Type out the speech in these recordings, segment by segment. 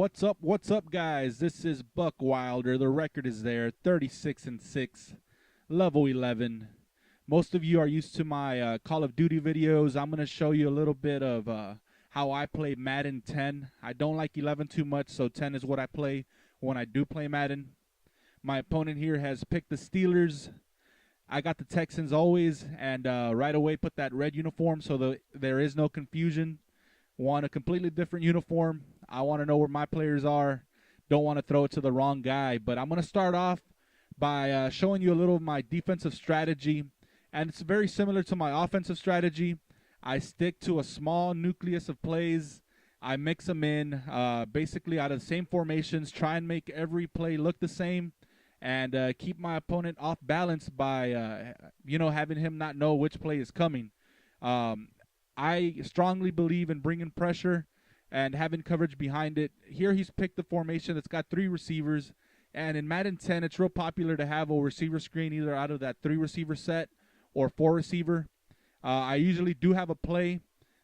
What's up, guys? This is Buck Wilder. The record is there, 36-6, level 11. Most of you are used to my Call of Duty videos. I'm going to show you a little bit of how I play Madden 10. I don't like 11 too much, so 10 is what I play when I do play Madden. My opponent here has picked the Steelers. I got the Texans always, and right away put that red uniform so there is no confusion. Want a completely different uniform. I want to know where my players are. Don't want to throw it to the wrong guy. But I'm going to start off by showing you a little of my defensive strategy. And it's very similar to my offensive strategy. I stick to a small nucleus of plays. I mix them in basically out of the same formations. Try and make every play look the same. And keep my opponent off balance by, having him not know which play is coming. I strongly believe in bringing pressure and having coverage behind it. Here he's picked the formation that's got 3 receivers. And in Madden 10, it's real popular to have a receiver screen either out of that 3 receiver set or 4 receiver. I usually do have a play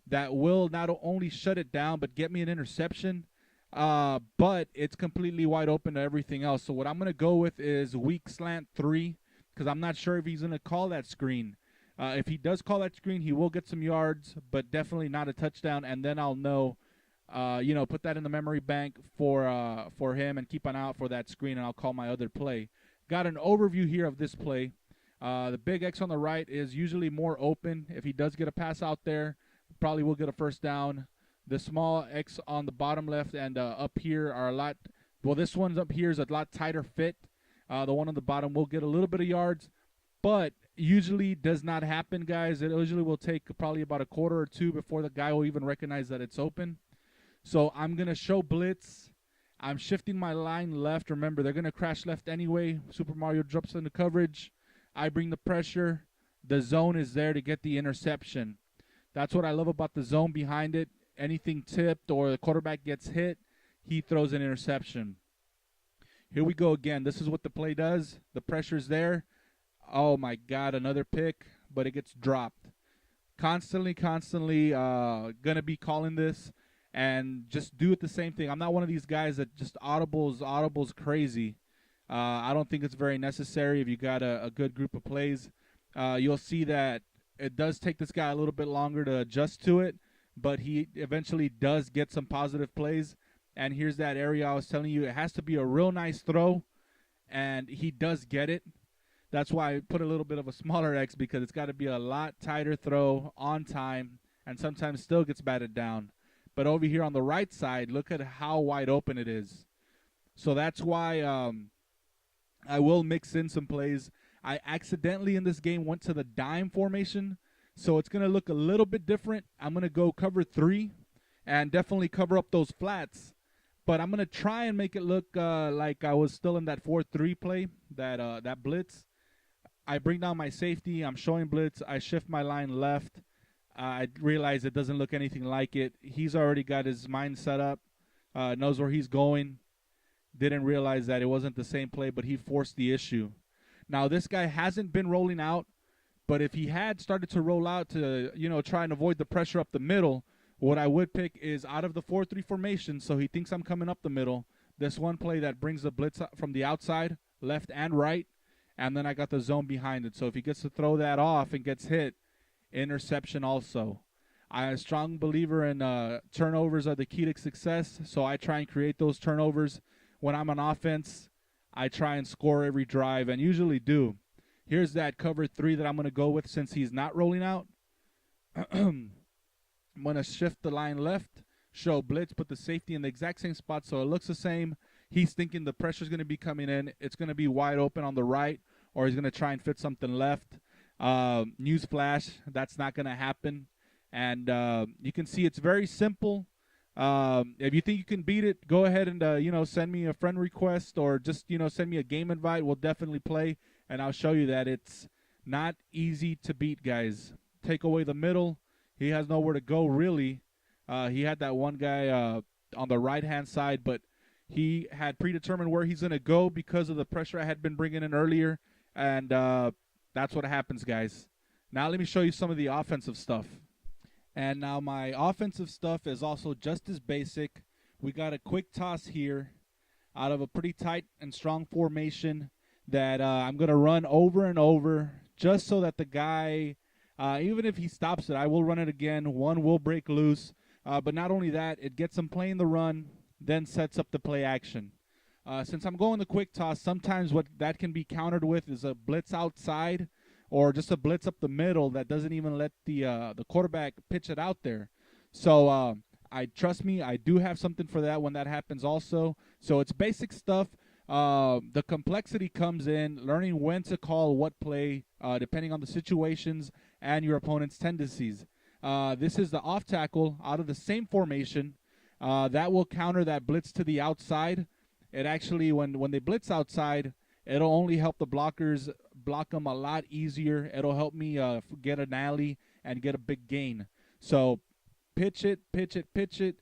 that will not only shut it down but get me an interception. But it's completely wide open to everything else. So what I'm going to go with is weak slant 3 because I'm not sure if he's going to call that screen. If he does call that screen, he will get some yards, but definitely not a touchdown. And then I'll know, put that in the memory bank for him and keep an eye out for that screen, and I'll call my other play. Got an overview here of this play. The big X on the right is usually more open. If he does get a pass out there, probably will get a first down. The small X on the bottom left and up here are a lot. Well, this one's up here is a lot tighter fit. The one on the bottom will get a little bit of yards, but usually does not happen, guys. It usually will take probably about a quarter or 2 before the guy will even recognize that it's open. So I'm going to show blitz. I'm shifting my line left. Remember, they're going to crash left anyway. Super Mario drops into coverage. I bring the pressure. The zone is there to get the interception. That's what I love about the zone behind it. Anything tipped or the quarterback gets hit, he throws an interception. Here we go again. This is what the play does. The pressure's there. Oh, my God, another pick, but it gets dropped. Constantly going to be calling this and just do it the same thing. I'm not one of these guys that just audibles crazy. I don't think it's very necessary if you got a good group of plays. You'll see that it does take this guy a little bit longer to adjust to it, but he eventually does get some positive plays. And here's that area I was telling you. It has to be a real nice throw, and he does get it. That's why I put a little bit of a smaller X because it's got to be a lot tighter throw on time and sometimes still gets batted down. But over here on the right side, look at how wide open it is. So that's why I will mix in some plays. I accidentally in this game went to the dime formation, so it's going to look a little bit different. I'm going to go cover 3 and definitely cover up those flats. But I'm going to try and make it look like I was still in that 4-3 play, that blitz. I bring down my safety. I'm showing blitz. I shift my line left. I realize it doesn't look anything like it. He's already got his mind set up, knows where he's going. Didn't realize that it wasn't the same play, but he forced the issue. Now, this guy hasn't been rolling out, but if he had started to roll out to, try and avoid the pressure up the middle, what I would pick is out of the 4-3 formation, so he thinks I'm coming up the middle, this one play that brings the blitz from the outside, left and right, and then I got the zone behind it. So if he gets to throw that off and gets hit, interception also. I'm a strong believer in turnovers are the key to success, so I try and create those turnovers. When I'm on offense, I try and score every drive, and usually do. Here's that cover 3 that I'm going to go with since he's not rolling out. I'm going to shift the line left, show blitz, put the safety in the exact same spot so it looks the same. He's thinking the pressure's going to be coming in. It's going to be wide open on the right, or he's going to try and fit something left. Newsflash, that's not going to happen. And you can see it's very simple. If you think you can beat it, go ahead and, send me a friend request or just, send me a game invite. We'll definitely play, and I'll show you that it's not easy to beat, guys. Take away the middle. He has nowhere to go, really. He had that one guy on the right-hand side, but he had predetermined where he's going to go because of the pressure I had been bringing in earlier, and that's what happens, guys. Now let me show you some of the offensive stuff. And now my offensive stuff is also just as basic, We got a quick toss here out of a pretty tight and strong formation that I'm going to run over and over just so that the guy, even if he stops it, I will run it again. One will break loose. But not only that, it gets him playing the run, then sets up the play action. Since I'm going the quick toss, sometimes what that can be countered with is a blitz outside or just a blitz up the middle that doesn't even let the quarterback pitch it out there. So trust me, I do have something for that when that happens also. So it's basic stuff. The complexity comes in learning when to call what play, depending on the situations and your opponent's tendencies. This is the off tackle out of the same formation. That will counter that blitz to the outside. It actually, when they blitz outside, it'll only help the blockers block them a lot easier. It'll help me get an alley and get a big gain. So pitch it,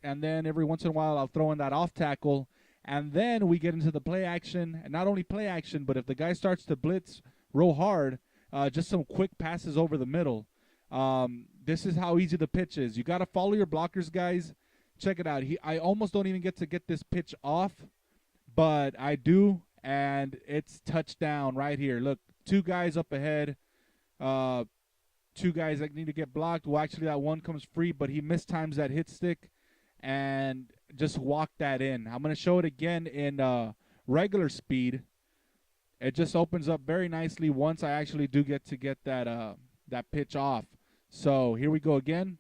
and then every once in a while I'll throw in that off tackle, and then we get into the play action. And not only play action, but if the guy starts to blitz real hard, just some quick passes over the middle. This is how easy the pitch is. You got to follow your blockers, guys. Check it out. I almost don't even get to get this pitch off, but I do, and it's touchdown right here. Look, two guys up ahead. Two guys that need to get blocked. Well, actually, that one comes free, but he mistimes that hit stick and just walked that in. I'm going to show it again in regular speed. It just opens up very nicely once I actually do get to get that pitch off. So here we go again.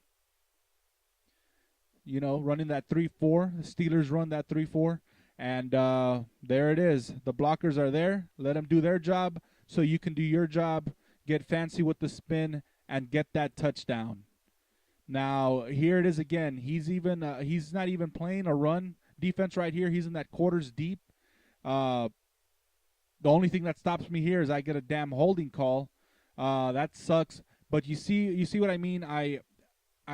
You know, running that 3-4. The Steelers run that 3-4. And there it is. The blockers are there. Let them do their job so you can do your job. Get fancy with the spin and get that touchdown. Now, here it is again. He's not even playing a run defense right here. He's in that quarters deep. The only thing that stops me here is I get a damn holding call. That sucks. But you see what I mean? I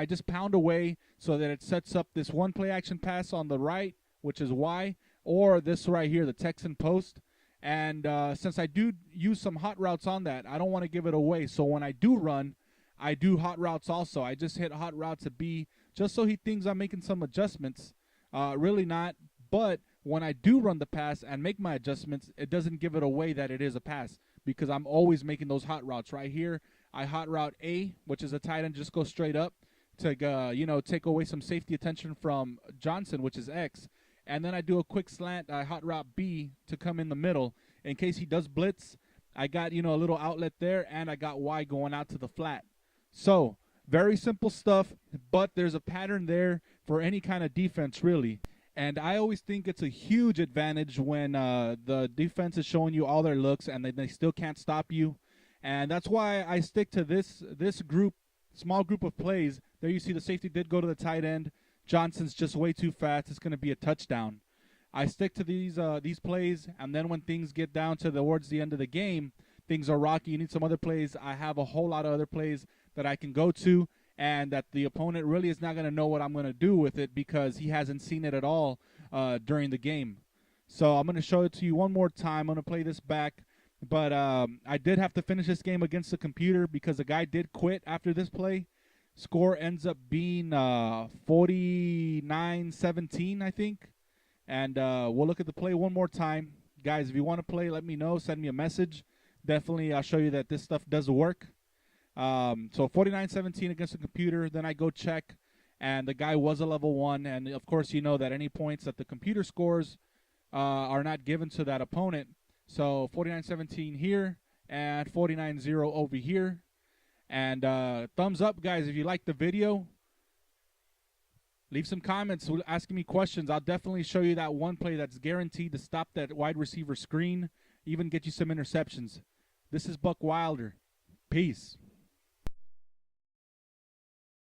just pound away so that it sets up this one play action pass on the right, which is Y, or this right here, the Texan post. And since I do use some hot routes on that, I don't want to give it away. So when I do run, I do hot routes also. I just hit hot routes to B just so he thinks I'm making some adjustments. Really not. But when I do run the pass and make my adjustments, it doesn't give it away that it is a pass because I'm always making those hot routes. Right here, I hot route A, which is a tight end, just go straight up to take away some safety attention from Johnson, which is X. And then I do a quick slant. I hot route B to come in the middle. In case he does blitz, I got, a little outlet there, and I got Y going out to the flat. So, very simple stuff, but there's a pattern there for any kind of defense, really. And I always think it's a huge advantage when the defense is showing you all their looks and they still can't stop you. And that's why I stick to this small group of plays. There you see the safety did go to the tight end. Johnson's just way too fast. It's going to be a touchdown. I stick to these plays, and then when things get down to towards the end of the game, things are rocky. You need some other plays. I have a whole lot of other plays that I can go to, and that the opponent really is not going to know what I'm going to do with it because he hasn't seen it at all during the game. So I'm going to show it to you one more time. I'm going to play this back. But I did have to finish this game against the computer because the guy did quit after this play. Score ends up being 49-17, I think. And we'll look at the play one more time. Guys, if you want to play, let me know. Send me a message. Definitely, I'll show you that this stuff does work. So 49-17 against the computer. Then I go check, and the guy was a level 1. And, of course, you know that any points that the computer scores are not given to that opponent. So 49-17 here and 49-0 over here. And thumbs up, guys, if you like the video. Leave some comments asking me questions. I'll definitely show you that one play that's guaranteed to stop that wide receiver screen, even get you some interceptions. This is Buck Wilder. Peace.